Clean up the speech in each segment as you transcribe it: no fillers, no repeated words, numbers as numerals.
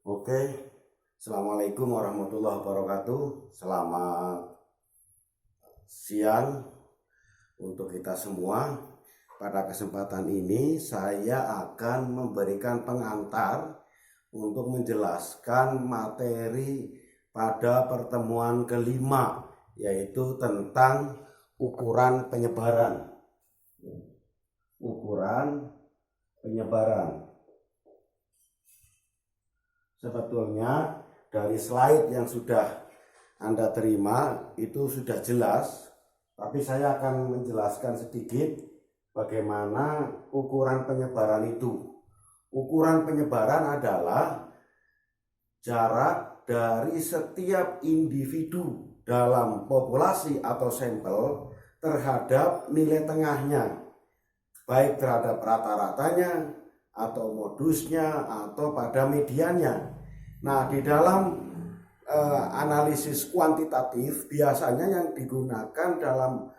Oke, Assalamualaikum warahmatullahi wabarakatuh. Selamat siang untuk kita semua. Pada kesempatan ini saya akan memberikan pengantar untuk menjelaskan materi pada pertemuan kelima, yaitu tentang ukuran penyebaran. Ukuran penyebaran. Sebetulnya dari slide yang sudah Anda terima itu sudah jelas, tapi saya akan menjelaskan sedikit bagaimana ukuran penyebaran itu. Ukuran penyebaran adalah jarak dari setiap individu dalam populasi atau sampel terhadap nilai tengahnya, baik terhadap rata-ratanya atau modusnya atau pada mediannya. Nah, di dalam analisis kuantitatif biasanya yang digunakan dalam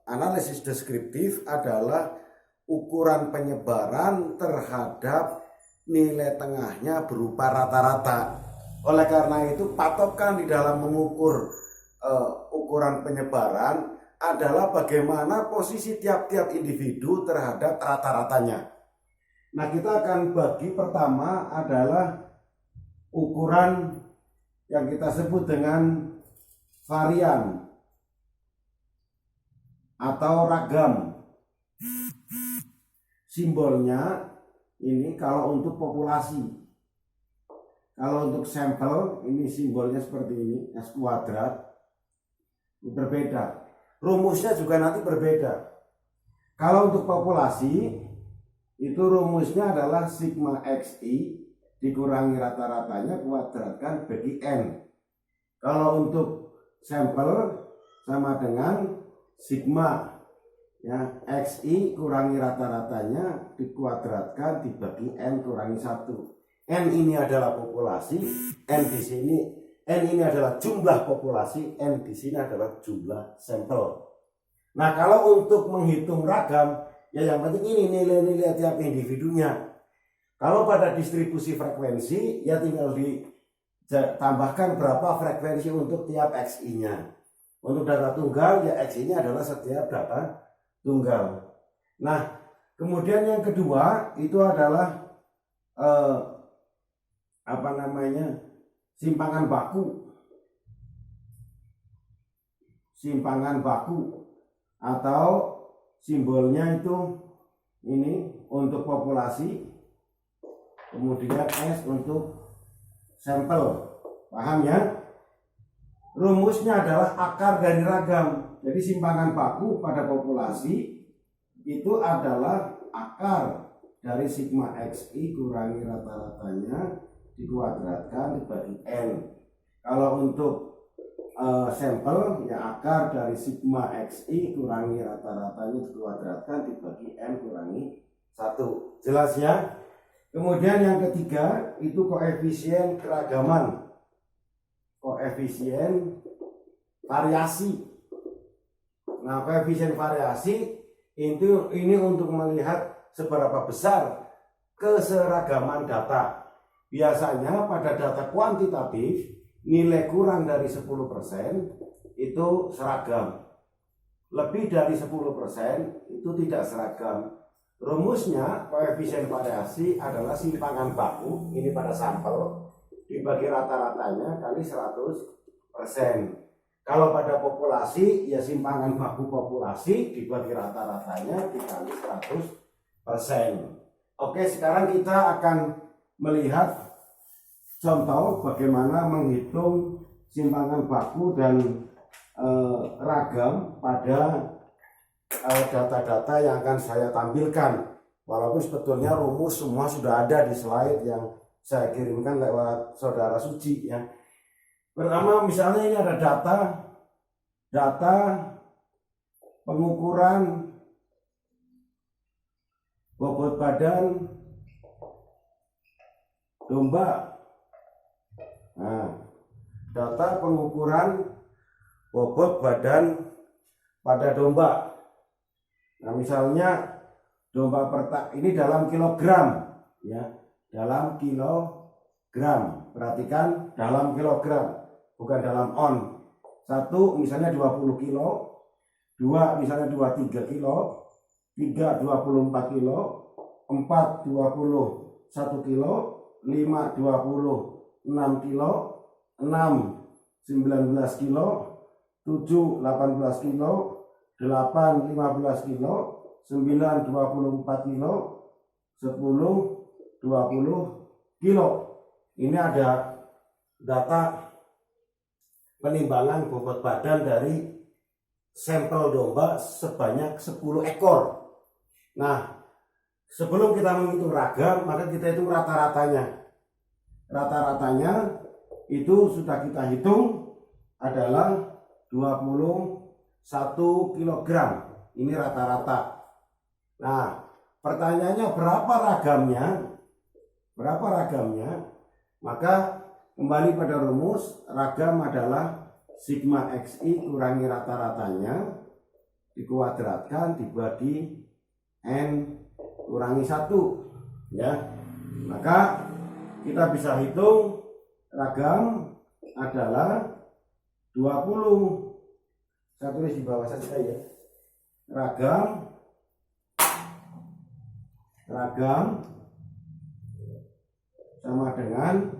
analisis deskriptif adalah ukuran penyebaran terhadap nilai tengahnya berupa rata-rata. Oleh karena itu patokan di dalam mengukur ukuran penyebaran adalah bagaimana posisi tiap-tiap individu terhadap rata-ratanya. Nah, kita akan bagi pertama adalah ukuran yang kita sebut dengan varian atau ragam. Simbolnya ini kalau untuk populasi. Kalau untuk sampel ini simbolnya seperti ini, S kuadrat. Berbeda. Rumusnya juga nanti berbeda. Kalau untuk populasi itu rumusnya adalah sigma xi dikurangi rata-ratanya kuadratkan bagi n. Kalau untuk sampel sama dengan sigma ya, xi kurangi rata-ratanya dikuadratkan dibagi n kurangi 1. N ini adalah populasi, n di sini n ini adalah jumlah populasi, n di sini adalah jumlah sampel. Nah, kalau untuk menghitung ragam ya yang penting ini nilai-nilai tiap individunya. Kalau pada distribusi frekuensi ya tinggal ditambahkan berapa frekuensi untuk tiap xi-nya. Untuk data tunggal ya xi-nya adalah setiap data tunggal. Nah, kemudian yang kedua itu adalah simpangan baku. Simpangan baku atau simbolnya itu ini untuk populasi, kemudian S untuk sampel. Paham ya? Rumusnya adalah akar dari ragam. Jadi simpangan baku pada populasi itu adalah akar dari sigma xi kurangi rata-ratanya dikuadratkan dibagi n. Kalau untuk sampel ya akar dari sigma xi kurangi rata-ratanya dikuadratkan dibagi n kurangi 1. Jelas ya? Kemudian yang ketiga itu koefisien keragaman, koefisien variasi. Nah, koefisien variasi itu ini untuk melihat seberapa besar keseragaman data. Biasanya pada data kuantitatif nilai kurang dari 10% itu seragam. Lebih dari 10% itu tidak seragam. Rumusnya koefisien variasi adalah simpangan baku, ini pada sampel, dibagi rata-ratanya kali 100%. Kalau pada populasi ya simpangan baku populasi dibagi rata-ratanya dikali 100%. Oke, sekarang kita akan melihat contoh bagaimana menghitung simpangan baku dan ragam pada data-data yang akan saya tampilkan. Walaupun sebetulnya rumus semua sudah ada di slide yang saya kirimkan lewat saudara Suci ya. Pertama misalnya ini ada data pengukuran bobot badan domba. Nah, data pengukuran bobot badan pada domba. Nah, misalnya domba ini dalam kilogram ya, dalam kilogram. gram. Perhatikan dalam kilogram, bukan dalam on. 1 misalnya 20 kilo, 2 misalnya 23 kilo, 3 24 kilo, 4 21 kilo, 5 26 kilo, 6 19 kilo, 7 18 kilo, 8 15 kilo, 9 24 kilo, 10 20 kilo. Ini ada data penimbangan bobot badan dari sampel domba sebanyak 10 ekor. Nah, sebelum kita menghitung ragam, maka kita hitung rata-ratanya. Rata-ratanya itu sudah kita hitung adalah 21 kg. Ini rata-rata. Nah, pertanyaannya berapa ragamnya? Berapa ragamnya? Maka kembali pada rumus, ragam adalah sigma xi kurangi rata-ratanya dikuadratkan dibagi n kurangi 1, ya. Maka kita bisa hitung ragam adalah 20. Saya tulis di bawah saja ya. Ragam sama dengan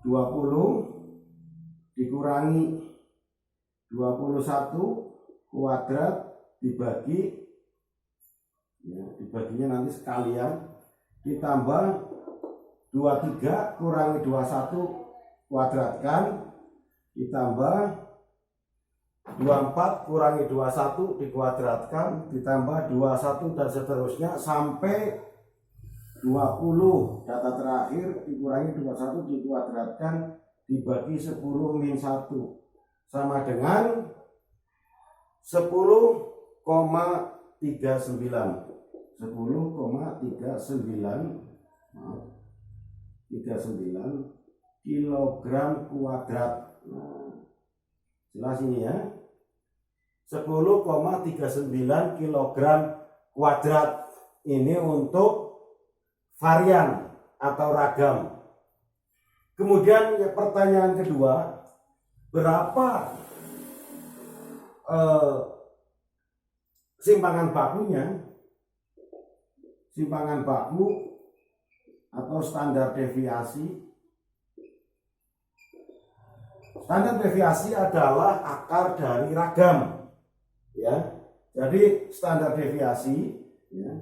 20 dikurangi 21 kuadrat dibagi, ya, dibaginya nanti sekalian, ditambah 23 kurangi 21 kuadratkan, ditambah 24 kurangi 21 dikuadratkan, ditambah 21 dan seterusnya sampai 20. Data terakhir dikurangi 21 dikuadratkan dibagi 10 min 1 sama dengan 10,39 kilogram kuadrat. Nah, jelas ini ya, 10,39 kilogram kuadrat. Ini untuk varian atau ragam. Kemudian ya, pertanyaan kedua, berapa simpangan bakunya? Simpangan baku atau standar deviasi. Standar deviasi adalah akar dari ragam, ya. Jadi standar deviasi, ya.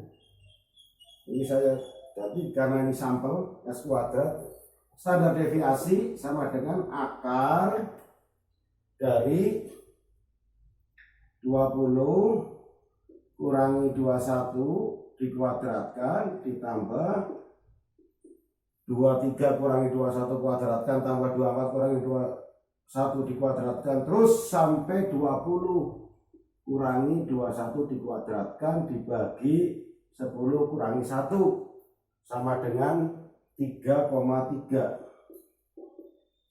Ini saya jadi karena ini sampel S kuadrat, standar deviasi sama dengan akar dari 20 kurangi 21 dikuadratkan ditambah 23 kurangi 21 kuadratkan tambah 24 kurangi 21 dikuadratkan terus sampai 20 kurangi 21 dikuadratkan dibagi 10 kurangi 1 sama dengan 3,3.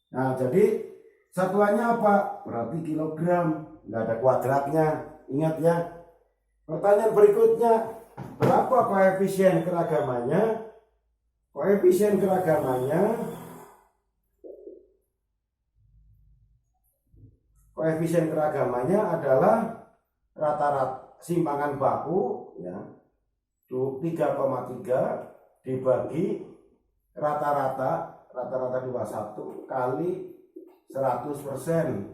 Nah, jadi satuannya apa? Berarti kilogram, nggak ada kuadratnya. Ingat ya. Pertanyaan berikutnya, berapa koefisien keragamannya? Koefisien keragamannya adalah rata-rata simpangan baku, ya, 3,3 dibagi rata-rata 21 kali 100%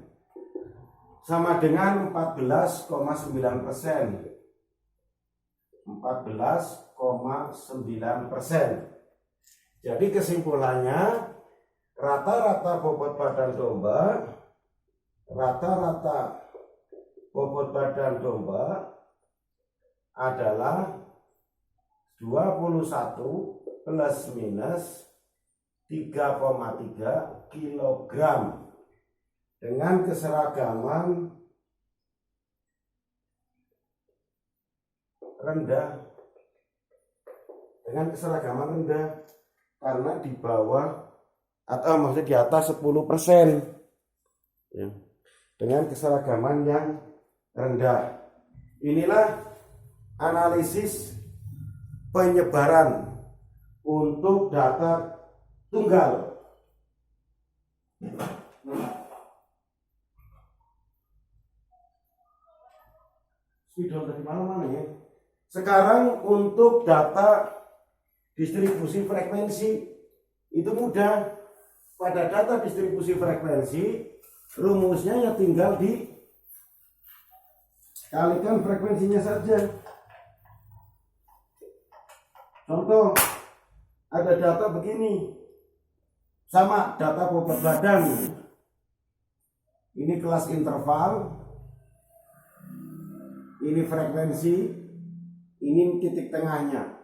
sama dengan 14,9%. 14,9%. Jadi kesimpulannya, rata-rata bobot badan domba adalah 21 plus minus 3,3 kilogram dengan keseragaman rendah, karena di bawah atau maksudnya di atas 10%, ya, dengan keseragaman yang rendah. Inilah analisis penyebaran untuk data tunggal. Sudah dari mana-mana ya. Sekarang untuk data distribusi frekuensi itu mudah. Pada data distribusi frekuensi rumusnya ya tinggal dikalikan frekuensinya saja. Contoh, ada data begini, sama data bobot badan. Ini kelas interval, ini frekuensi, ini titik tengahnya.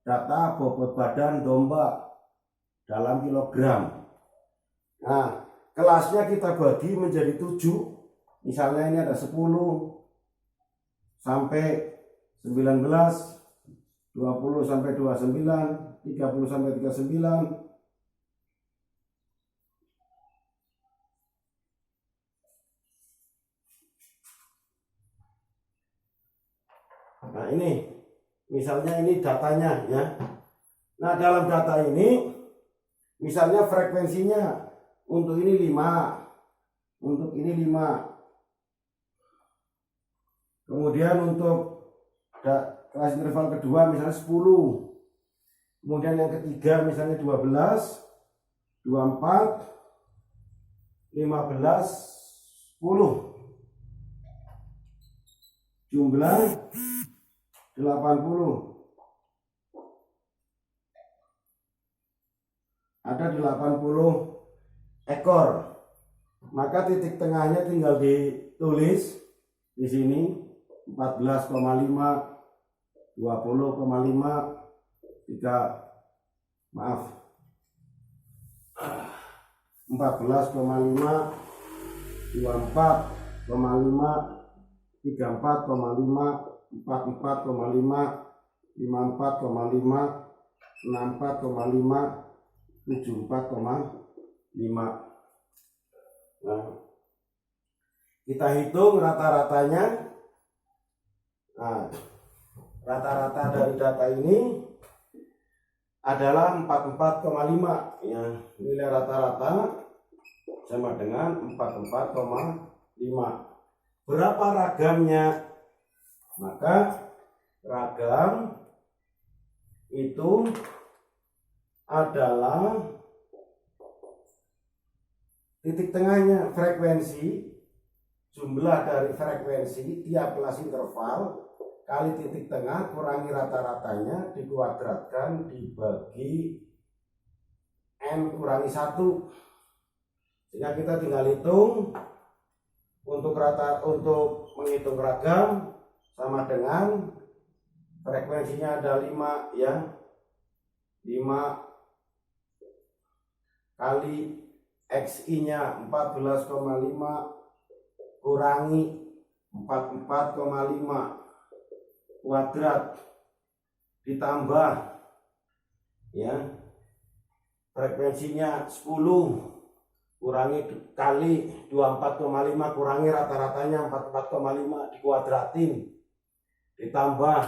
Data bobot badan domba dalam kilogram. Nah, kelasnya kita bagi menjadi 7. Misalnya ini ada 10 sampai 19, 20 sampai 29, 30 sampai 39. Nah, ini misalnya ini datanya ya. Nah, dalam data ini misalnya frekuensinya untuk ini 5, untuk ini 5. Kemudian untuk kelas interval kedua misalnya 10. Kemudian yang ketiga misalnya 12, 24, 15, 10. Jumlah 80. Ada 80 ekor. Maka titik tengahnya tinggal ditulis di sini 14,5, 20,5, 14,5, 24,5, 34,5, 44,5, 54,5, 64,5, 74,5. Nah, kita hitung rata-ratanya. Nah, rata-rata dari data ini adalah 44,5 ya. Nilai rata-rata sama dengan 44,5. Berapa ragamnya? Maka ragam itu adalah titik tengahnya frekuensi, jumlah dari frekuensi tiap kelas interval kali titik tengah kurangi rata-ratanya dikuadratkan dibagi n kurangi 1. Sehingga kita tinggal hitung untuk menghitung ragam sama dengan frekuensinya ada 5 ya. 5 kali XI-nya 14,5 kurangi 44,5 kuadrat ditambah ya frekuensinya 10 kurangi kali 24,5 kurangi rata-ratanya 44,5 dikuadratin ditambah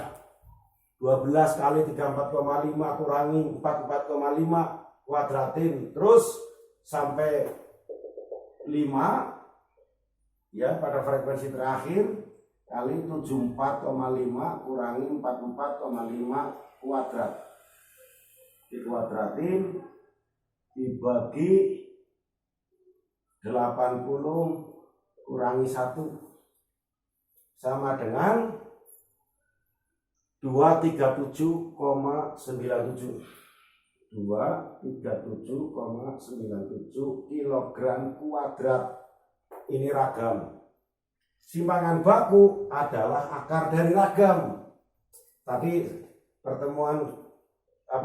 12 kali 34,5 kurangi 44,5 kuadratin terus sampai 5 ya pada frekuensi terakhir kali 74,5 kurangi 44,5 kuadrat dikuadratin dibagi 80 kurangi 1 sama dengan 237,97 kilogram kuadrat. Ini ragam. Simpangan baku adalah akar dari ragam. Tapi pertemuan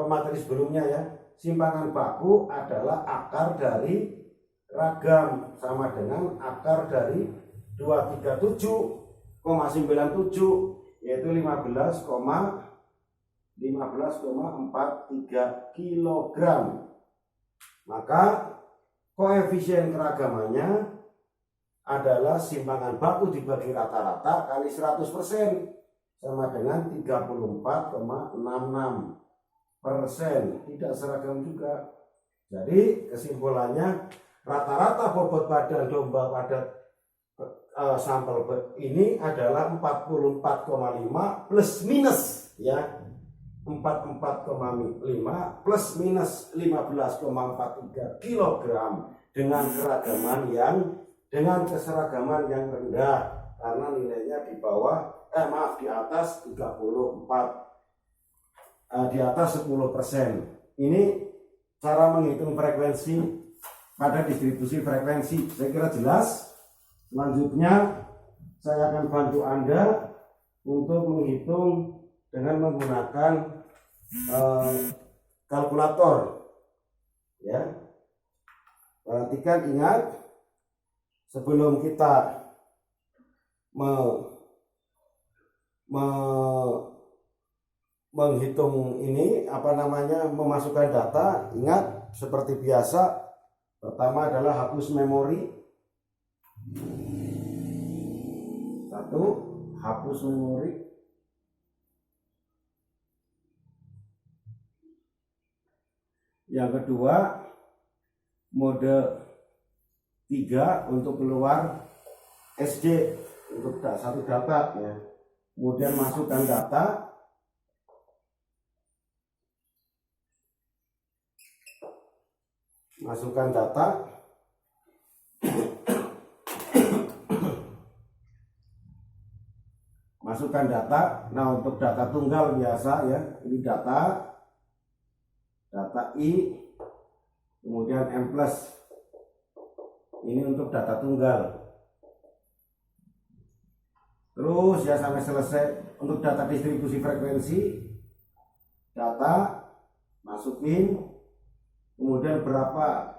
materi sebelumnya ya, simpangan baku adalah akar dari ragam sama dengan akar dari 237,97 yaitu 15,43 kilogram. Maka koefisien keragamannya adalah simpangan baku dibagi rata-rata kali 100% sama dengan 34,66%. Tidak seragam juga. Jadi kesimpulannya, rata-rata bobot badan domba pada sampel ini adalah 44,5 plus minus ya, 44,5 plus minus 15,43 kg dengan keseragaman yang rendah karena nilainya di atas 34, di atas 10%. Ini cara menghitung frekuensi pada distribusi frekuensi. Saya kira jelas. Selanjutnya saya akan bantu Anda untuk menghitung dengan menggunakan kalkulator. Ya, perhatikan, ingat, sebelum kita menghitung ini memasukkan data, ingat seperti biasa, pertama adalah hapus memori. Satu, hapus memori. Yang kedua, mode 3 untuk keluar SD untuk satu data ya. Kemudian masukkan data. Masukkan data. Masukkan data. Nah, untuk data tunggal biasa ya, ini data I, kemudian M+. Ini untuk data tunggal. Terus ya sampai selesai. Untuk data distribusi frekuensi, data masukin, kemudian berapa